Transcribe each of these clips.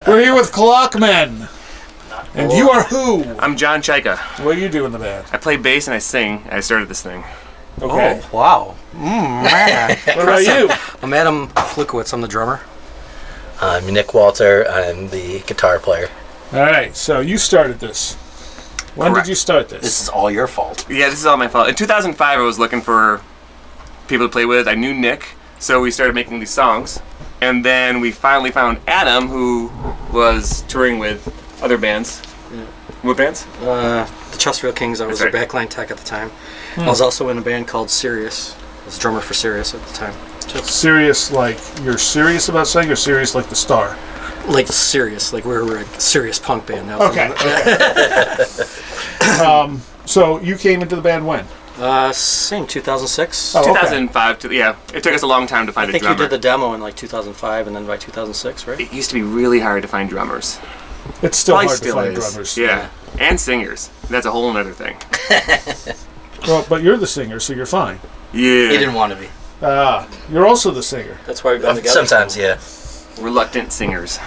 We're here with Clockmen. And you are who? I'm John Chaika. What do you do in the band? I play bass and I sing. I started this thing. Okay. Oh, wow. Man. What about you? I'm Adam Flukowitz. I'm the drummer. I'm Nick Walter. I'm the guitar player. All right, so you started this. When Correct. did you start this? This is all your fault. Yeah, this is all my fault. In 2005, I was looking for people to play with. I knew Nick, so we started making these songs. And then we finally found Adam, who was touring with other bands. Yeah. What bands? The Chesterfield Kings. I was That's their right. backline tech at the time. I was also in a band called Sirius. I was drummer for Sirius at the time. Serious, like you're serious about saying, or serious like the star? Like Sirius, like we were a serious punk band. That was Okay. So you came into the band when? Same 2006. Oh, okay. 2005. Yeah, it took us a long time to I find a think drummer. you did the demo in like 2005, and then by 2006, right? It used to be really hard to find drummers. It's still Probably hard still to find is. drummers. Yeah, and singers. That's a whole other thing. Well, but you're the singer, so you're fine. Yeah. He didn't want to be. You're also the singer. That's why we've been together. Sometimes, yeah. Reluctant singers.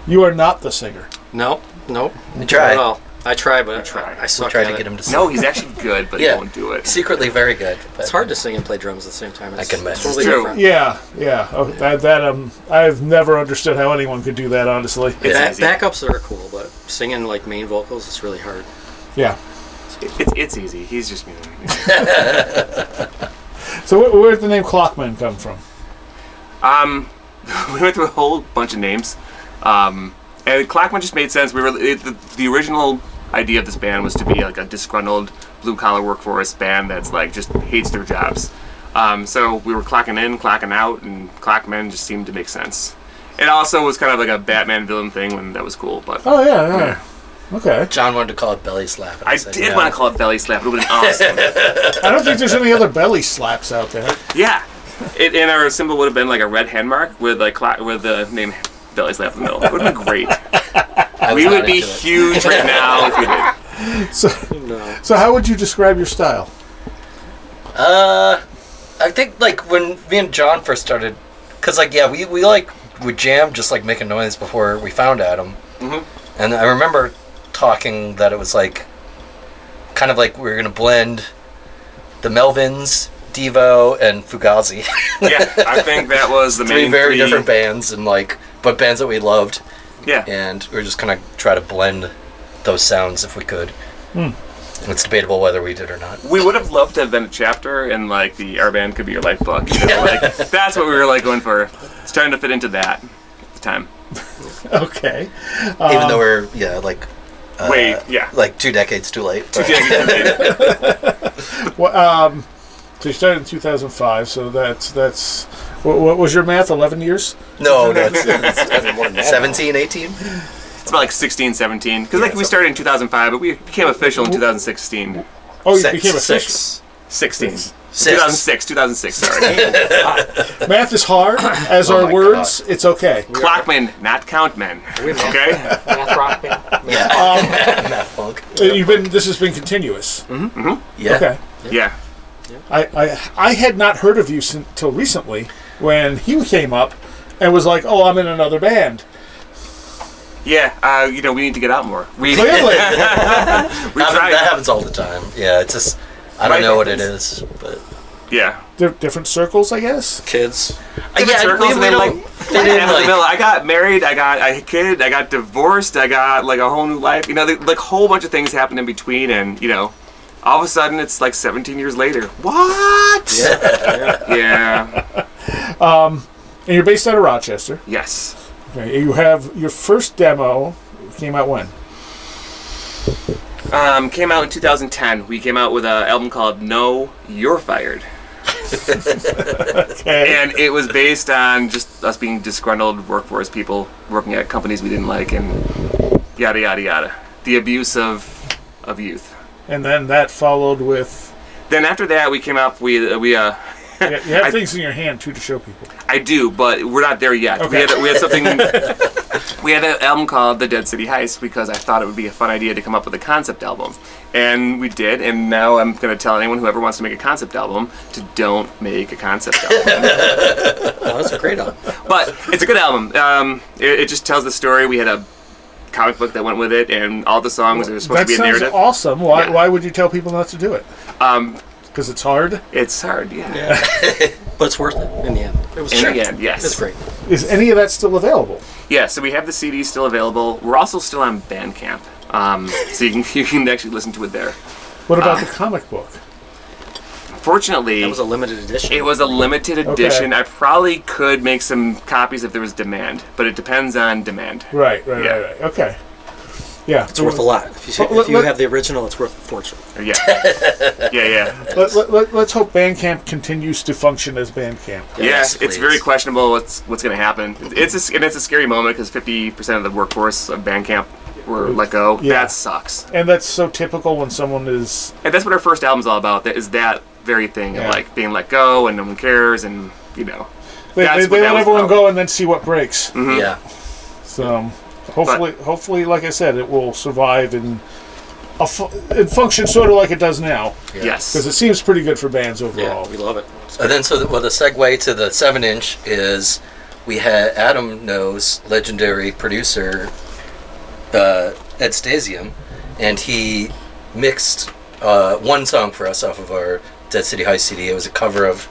You are not the singer. Nope. We tried. Well, I try, but try. I We suck tried at to it. get him to sing. No, he's actually good, but Yeah. he won't do it. Secretly very good. But It's hard to sing and play drums at the same time. It's, I can imagine. Totally It's true. different. Yeah. Oh, that I've never understood how anyone could do that. Honestly. It's easy. Backups are cool, but singing like main vocals, it's really hard. Yeah. It's easy. He's just So where did the name Clockmen come from? we went through a whole bunch of names, and Clockmen just made sense. We were the original idea of this band was to be like a disgruntled blue collar workforce band that's like just hates their jobs. So we were clocking in, clocking out, and Clockmen just seemed to make sense. It also was kind of like a Batman villain thing when that was cool, but Oh yeah. Okay. John wanted to call it belly slap. And I said, did no. want to call it belly slap. It would have been awesome. I don't think there's any other belly slaps out there. Yeah, and our symbol would have been like a red hand mark with like with the name belly slap in the middle. It would have been great. I was We not would be into it. huge right now if we did. So how would you describe your style? I think like when me and John first started, cause like we like would jam just like making noise before we found Adam, and I remember talking that it was like kind of like we were gonna blend the Melvins, Devo, and Fugazi. Yeah, I think that was the three main very different bands and like but bands that we loved, Yeah, and we were just gonna try to blend those sounds if we could. It's debatable whether we did or not. we would have loved to have been a chapter, and like our band could be your life book. You know, like that's what we were like going for. It's trying to fit into that at the time. Okay. Even though we're like like 2 decades too late. but- Well, so you started in 2005. So that's what was your math? 11 years? No, it's 17, 18? It's about like 16, 17. Because like we started in 2005, but we became official in 2016. Oh, you Six. became official. 16. Six. 2006. Sorry. Math is hard, as Oh are my words. It's okay. Clockmen, not countmen. Okay. Math rock band. Yeah. Math funk. This has been continuous. Yeah. Okay. Yeah. I had not heard of you until recently when he came up and was like, "Oh, I'm in another band." Yeah. We need to get out more. We Clearly. tried. That happens all the time. Yeah, it's just, I don't know what it is, but... Yeah. Different circles, I guess. Kids. Different circles, and then like fit in, like- I got married, I got a kid, I got divorced, I got like a whole new life. Like a whole bunch of things happened in between, and all of a sudden it's like 17 years later. What? Yeah. And you're based out of Rochester. Yes. Okay. You have your first demo came out when? Came out in 2010. We came out with an album called No, You're Fired. Okay. And it was based on just us being disgruntled workforce people working at companies we didn't like and yada, yada, yada. The abuse of youth. And then that followed with. Then after that, we came out, we You have things in your hand too to show people. I do, but we're not there yet. Okay. We had something We had an album called The Dead City Heist because I thought it would be a fun idea to come up with a concept album. And we did, and now I'm going to tell anyone who ever wants to make a concept album to don't make a concept album. Oh, that's a great album. But it's a good album. It just tells the story. We had a comic book that went with it, and all the songs are supposed to be a narrative. That sounds awesome. Why, Yeah. why would you tell people not to do it? Because it's hard? It's hard, yeah. But it's worth it in the end. It was In the end, yes. It's great. Is any of that still available? Yeah, so we have the CD still available. We're also still on Bandcamp, so you can actually listen to it there. What about the comic book? Fortunately, That was a limited edition. it was a limited edition. I probably could make some copies if there was demand, but it depends on demand. Right. Yeah. Okay. Yeah. It's worth a lot. If you have the original, it's worth a fortune. Yeah. Yeah. Let's hope Bandcamp continues to function as Bandcamp. Yes, Yeah, it's please. very questionable what's going to happen. It's a scary moment because 50% of the workforce of Bandcamp were let go. Yeah. That sucks. And that's so typical when someone is... And that's what our first album's all about. That is that very thing of like being let go and no one cares, and They that's let what that was everyone about. go and then see what breaks. Yeah. So hopefully, like I said, it will survive and function sort of like it does now. Yeah. Yes. Because it seems pretty good for bands overall. We love it. And then, the segue to the 7-inch is we had Adam knows legendary producer Ed Stasium, and he mixed one song for us off of our Dead City High CD. It was a cover of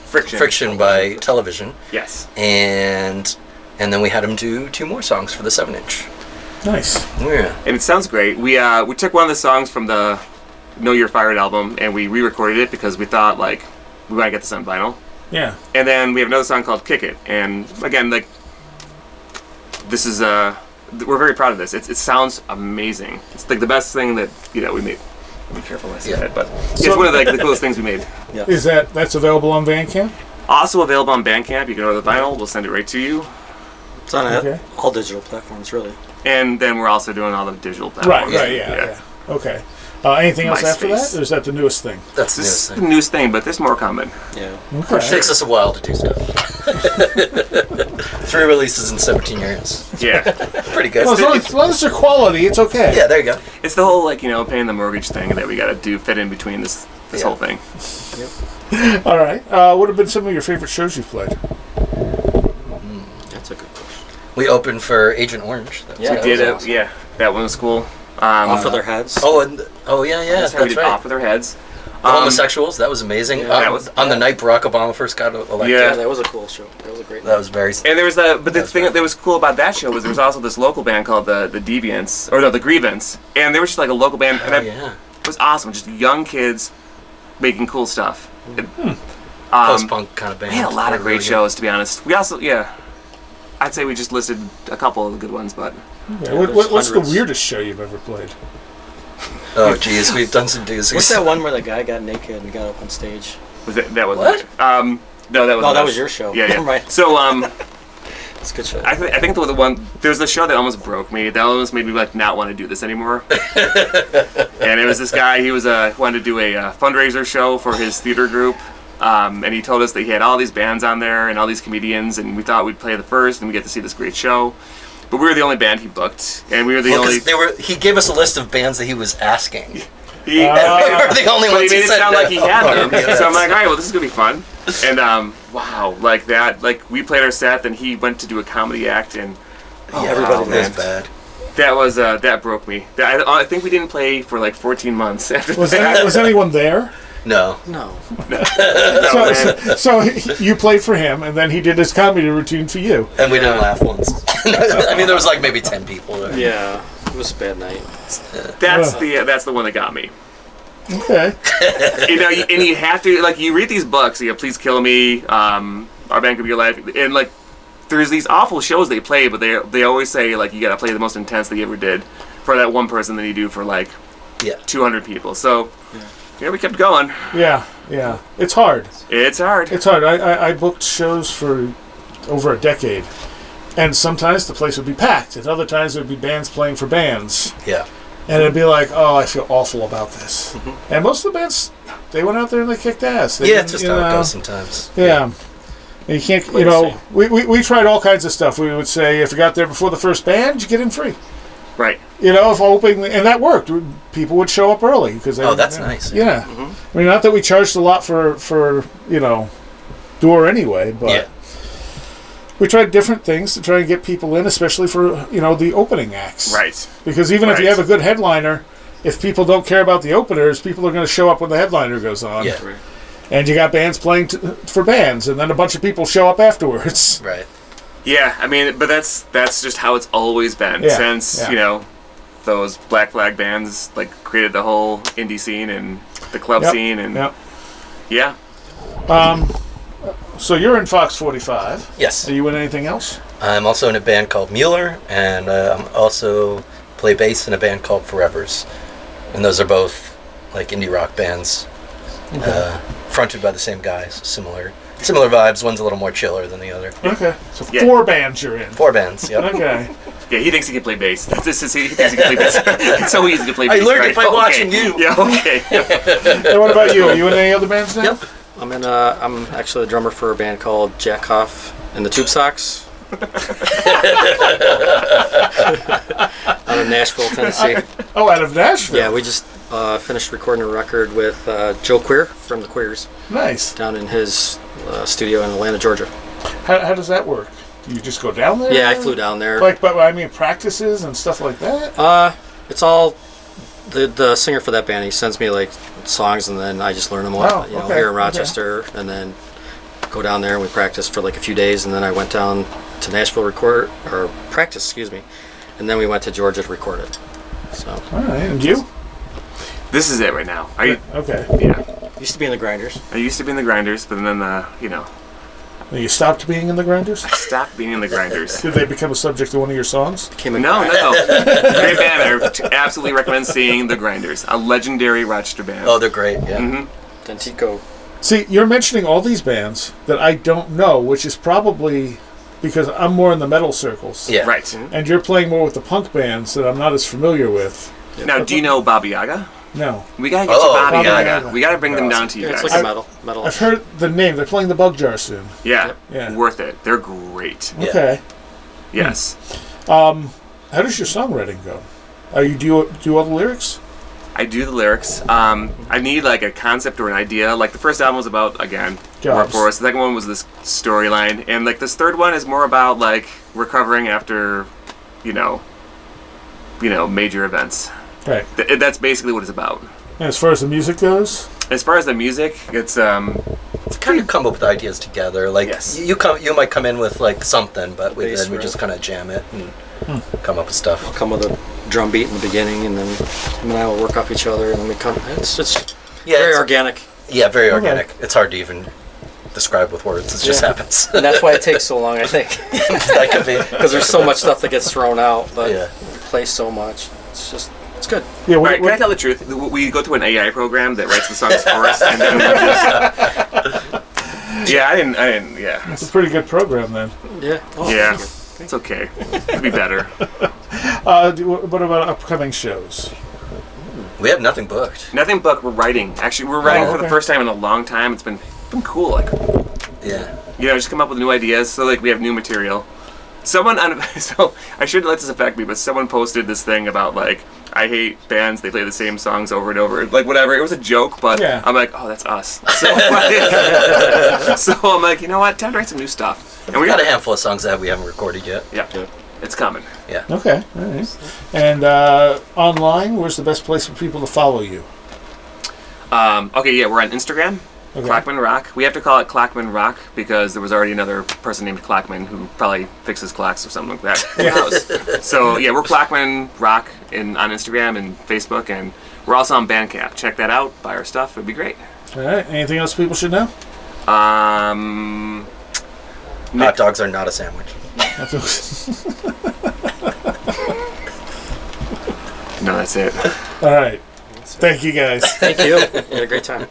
Friction by Television, Yes. and then we had him do 2 more songs for the 7-inch. Nice. Yeah. And it sounds great. We took one of the songs from the Know You're Fired album and we re-recorded it because we thought like we might get this on vinyl. Yeah. And then we have another song called Kick It. And again, like this is we're very proud of this. It sounds amazing. It's like the best thing that we made. Be careful when I say that, but it's one of the coolest things we made. Yeah. Is that's available on Bandcamp? Also available on Bandcamp. You can order the vinyl. We'll send it right to you. It's on Okay. all digital platforms, really. And then we're also doing all the digital Right. platforms. Yeah. Okay. Anything else after MySpace. that, or is that the newest thing? That's the This newest is the thing. newest thing, but there's more coming. Yeah. Okay. It takes us a while to do stuff. 3 releases in 17 years. Yeah. Pretty good. Well, as long as they're quality, it's okay. Yeah, there you go. It's the whole paying the mortgage thing that we got to fit in between this Yeah. whole thing. All right. What have been some of your favorite shows you've played? That's a good question. We opened for Agent Orange. That was- Yeah, that We was did it. awesome. Yeah, that one was cool. Off of their heads. Oh yeah, That's how we that's did right. Off of Their Heads. The homosexuals, that was amazing. Yeah, that was- on the night Barack Obama first got elected. Yeah. Yeah, that was a cool show. That was a great. That was very. And there was but the That's thing right. that was cool about that show was there was also this local band called the Deviants, or no, the Grievance, and they were just like a local band, and Oh, it yeah. was awesome. Just young kids making cool stuff. Post-punk kind of band. We had a lot of They were great really good. shows, to be honest. We also, I'd say we just listed a couple of the good ones, but Yeah, there's what's the hundreds. weirdest show you've ever played? Oh geez, we've done some doozies. What's that one where the guy got naked and got up on stage? was that was What? no, that was No, that us. was your show. Yeah, yeah. Right. So It's a good show. I think the one there's a show that almost broke me. That almost made me not want to do this anymore. And it was this guy. He was wanted to do a fundraiser show for his theater group, and he told us that he had all these bands on there and all these comedians, and we thought we'd play the first and we get to see this great show. But we were the only band he booked, and we were the Well, only. 'cause he gave us a list of bands that he was asking. He, We were the only but he ones made who it said sound no. like he had them. Yeah, So I'm like, all right, well, this is gonna be fun. And wow, like that, like we played our set, then he went to do a comedy act, and everybody wow, That man. was bad. That was that broke me. I think we didn't play for like 14 months after Was that. was anyone there? No. No. No, man. So you played for him, and then he did his comedy routine for you. And we didn't laugh once. I mean, there was like maybe 10 people there. Yeah. It was a bad night. That's the one that got me. Okay. And you have to you read these books. Please kill me. Our band could be your life. And there's these awful shows they play, but they always say you got to play the most intense they ever did for that one person than you do for Yeah. 200 people. So we kept going. Yeah. It's hard. It's hard. It's hard. I booked shows for over a decade, and sometimes the place would be packed, and other times there would be bands playing for bands, Yeah. and it'd be like, oh, I feel awful about this. And most of the bands, they went out there and they kicked ass. They Yeah, didn't, it's just you how it know, goes sometimes. Yeah. And you can't, Wait a second. we tried all kinds of stuff. We would say if you got there before the first band, you get in free. Right. If hoping, and that worked. People would show up early because they. Oh, that's nice. Yeah. I mean, not that we charged a lot for door anyway, but Yeah. we tried different things to try and get people in, especially for the opening acts. Right. Because even if you Right. have a good headliner, if people don't care about the openers, people are going to show up when the headliner goes on. Yeah. Right. And you got bands playing for bands, and then a bunch of people show up afterwards. Right. Yeah, I mean, but that's just how it's always been Yeah, since yeah. Those Black Flag bands like created the whole indie scene and the club Yep, scene and yep. yeah. So you're in Fox 45. Yes. Are you in anything else? I'm also in a band called Mueller, and I'm also play bass in a band called Forevers. And those are both like indie rock bands, fronted by the same guys. Similar vibes. One's a little more chiller than the other. Okay. So Yeah. 4 bands you're in. 4 bands. Yep. Okay. Yeah, he thinks he can play bass. He thinks he can play bass. It's so easy to play bass. learned right? it by watching you. Yeah, okay. And what about you? Are you in any other bands now? Yep. I'm actually the drummer for a band called Jack Hoff and the Tube Socks. Out of Nashville, Tennessee. Oh, out of Nashville. Yeah, we just finished recording a record with Joe Queer from the Queers Nice. down in his studio in Atlanta, Georgia. How does that work? Do you just go down there? Yeah, I flew down there. But I mean practices and stuff like that. It's all the singer for that band. He sends me like songs, and then I just learn them all. Oh, okay, here in okay. Rochester, and then go down there and we practice for like a few days, and then I went down to Nashville practice, and then we went to Georgia to record it. So All right. And you? This is it right now. Okay. Yeah. used to be in the Grinders. I used to be in the Grinders, but then You stopped being in the Grinders? stopped being in the Grinders. Did they become a subject to one of your songs? No. Great band. I absolutely recommend seeing the Grinders. A legendary Rochester band. Oh, they're great. Yeah. Mm-hmm. Dentico. See, you're mentioning all these bands that I don't know, which is probably because I'm more in the metal circles. Yeah. Right. And you're playing more with the punk bands that I'm not as familiar with. Now, do you know Baba Yaga? No. We gotta get you Oh, Baba Baba Yaga. Yaga. We gotta bring them down to you It's guys. like a metal. I've heard the name. They're playing the Bug Jar soon. Yeah. Yeah. Worth it. They're great. Yeah. Okay. Yes. How does your songwriting go? Do you do all the lyrics? I do the lyrics. I need like a concept or an idea. Like the first album was about, again, Jobs. workforce. The second one was this storyline, and like this third one is more about like recovering after, major events. Right. That's basically what it's about. And as far as the music goes? As far as the music, it's Kind of come up with ideas together. Like Yes. you might come in with like something, but Bass, then we right. just kind of jam it and come up with stuff. Come with a drum beat in the beginning, and then him and I will work off each other, and then we come. It's Yeah, very it's- organic, Yeah, very Okay. organic. It's hard to even describe with words. It just Yeah. happens. and that's why it takes so long, I think, That could be. because there's so much stuff that gets thrown out, but Yeah. we play so much. It's good. Yeah. all right. Can I tell the truth? We go through an AI program that writes the songs for us, and then we just. Yeah, I didn't. Yeah. It's a pretty good program then. Yeah. Oh, Yeah. thank you. It's okay. Could be better. What about upcoming shows? We have nothing booked. Nothing but we're writing. Actually, we're writing for okay. the first time in a long time. It's been cool. Like, Yeah. just come up with new ideas. So like we have new material. Someone so I shouldn't let this affect me, but someone posted this thing about like I hate bands. They play the same songs over and over. Like whatever. It was a joke, but Yeah. I'm like, oh, that's us. So, so I'm like, you know what? Time to write some new stuff. And We got a handful of songs that we haven't recorded yet. Yeah, it's coming. Yeah. Okay. All right. And online, where's the best place for people to follow you? Okay, yeah, we're on Instagram. Okay. Clockmen Rock. We have to call it Clockmen Rock because there was already another person named Clockmen who probably fixes clocks or something like that. Who knows? So yeah, we're Clockmen Rock on Instagram and Facebook, and we're also on Bandcamp. Check that out. Buy our stuff. It'd be great. All right. Anything else people should know? Hot dogs are not a sandwich. No, that's it. All right. Thank you, guys. Thank you. We had a great time.